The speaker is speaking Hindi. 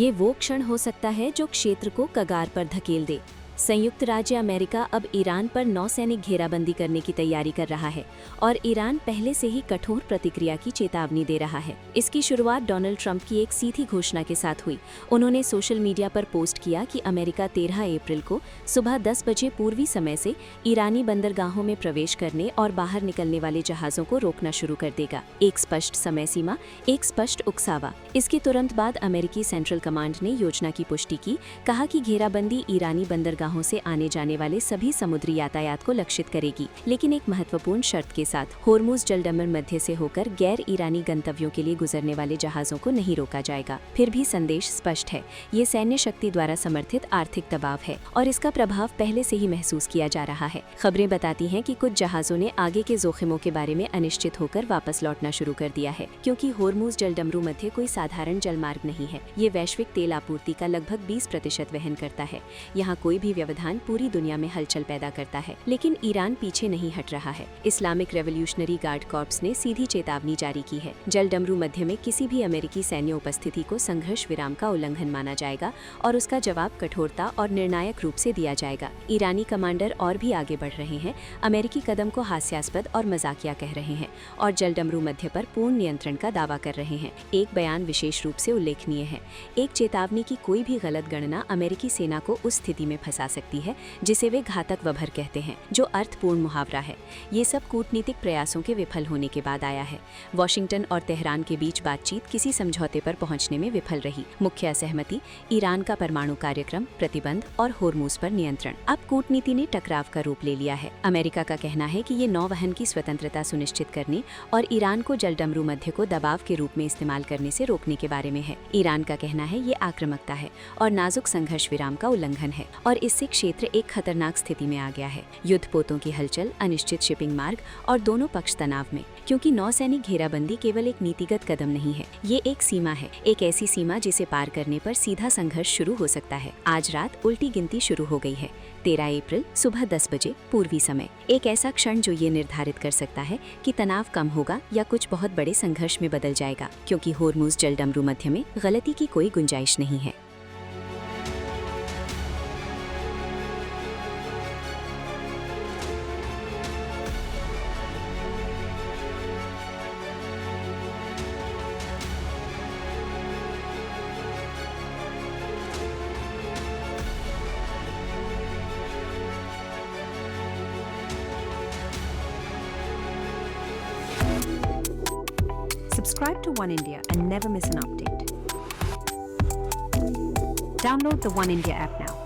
ये वो क्षण हो सकता है जो क्षेत्र को कगार पर धकेल दे। संयुक्त राज्य अमेरिका अब ईरान पर नौसैनिक घेराबंदी करने की तैयारी कर रहा है और ईरान पहले से ही कठोर प्रतिक्रिया की चेतावनी दे रहा है। इसकी शुरुआत डोनाल्ड ट्रंप की एक सीधी घोषणा के साथ हुई। उन्होंने सोशल मीडिया पर पोस्ट किया कि अमेरिका 13 अप्रैल को सुबह 10 बजे पूर्वी समय से ईरानी बंदरगाहों में प्रवेश करने और बाहर निकलने वाले जहाजों को रोकना शुरू कर देगा। एक स्पष्ट समय सीमा, एक स्पष्ट उकसावा। इसके तुरंत बाद अमेरिकी सेंट्रल कमांड ने योजना की पुष्टि की, कहा कि घेराबंदी ईरानी बंदरगाहों से आने जाने वाले सभी समुद्री यातायात को लक्षित करेगी, लेकिन एक महत्वपूर्ण शर्त के साथ। होर्मुज जलडमर मध्य से होकर गैर ईरानी गंतव्यों के लिए गुजरने वाले जहाजों को नहीं रोका जाएगा। फिर भी संदेश स्पष्ट है, ये सैन्य शक्ति द्वारा समर्थित आर्थिक दबाव है और इसका प्रभाव पहले से ही महसूस किया जा रहा है। खबरें बताती हैं कि कुछ जहाजों ने आगे के जोखिमों के बारे में अनिश्चित होकर वापस लौटना शुरू कर दिया है, क्योंकि होर्मुज जलडमरू मध्य कोई साधारण जलमार्ग नहीं है। ये वैश्विक तेल आपूर्ति का लगभग 20% वहन करता है। यहाँ कोई भी व्यवधान पूरी दुनिया में हलचल पैदा करता है, लेकिन ईरान पीछे नहीं हट रहा है। इस्लामिक रेवोल्यूशनरी गार्ड कॉर्प्स ने सीधी चेतावनी जारी की है। जलडमरू मध्य में किसी भी अमेरिकी सैन्य उपस्थिति को संघर्ष विराम का उल्लंघन माना जाएगा और उसका जवाब कठोरता और निर्णायक रूप से दिया जाएगा। ईरानी कमांडर और भी आगे बढ़ रहे हैं, अमेरिकी कदम को हास्यास्पद और मजाकिया कह रहे हैं और जलडमरू मध्य पर पूर्ण नियंत्रण का दावा कर रहे हैं। एक बयान विशेष रूप से उल्लेखनीय है। एक चेतावनी की कोई भी गलत गणना अमेरिकी सेना को उस स्थिति में फंसा सकती है जिसे वे घातक वभर कहते हैं, जो अर्थपूर्ण मुहावरा है। ये सब कूटनीतिक प्रयासों के विफल होने के बाद आया है। वॉशिंगटन और तेहरान के बीच बातचीत किसी समझौते पर पहुंचने में विफल रही। मुख्य असहमति ईरान का परमाणु कार्यक्रम, प्रतिबंध और होर्मुज पर नियंत्रण। अब कूटनीति ने टकराव का रूप ले लिया है। अमेरिका का कहना है कि ये नौवहन की स्वतंत्रता सुनिश्चित करने और ईरान को जलडमरू मध्य को दबाव के रूप में इस्तेमाल करने से रोकने के बारे में है। ईरान का कहना है ये आक्रामकता है और नाजुक संघर्ष विराम का उल्लंघन है और इससे क्षेत्र एक खतरनाक स्थिति में आ गया है। युद्धपोतों की हलचल, अनिश्चित शिपिंग मार्ग और दोनों पक्ष तनाव में, क्योंकि नौसैनिक घेराबंदी केवल एक नीतिगत कदम नहीं है, ये एक सीमा है, एक ऐसी सीमा जिसे पार करने पर सीधा संघर्ष शुरू हो सकता है। आज रात उल्टी गिनती शुरू हो गई है। 13 अप्रैल सुबह 10 बजे पूर्वी समय, एक ऐसा क्षण जो ये निर्धारित कर सकता है कि तनाव कम होगा या कुछ बहुत बड़े संघर्ष में बदल जाएगा, क्योंकि होर्मुज जलडमरू मध्य में गलती की कोई गुंजाइश नहीं है। Subscribe to One India and never miss an update. Download the One India app now.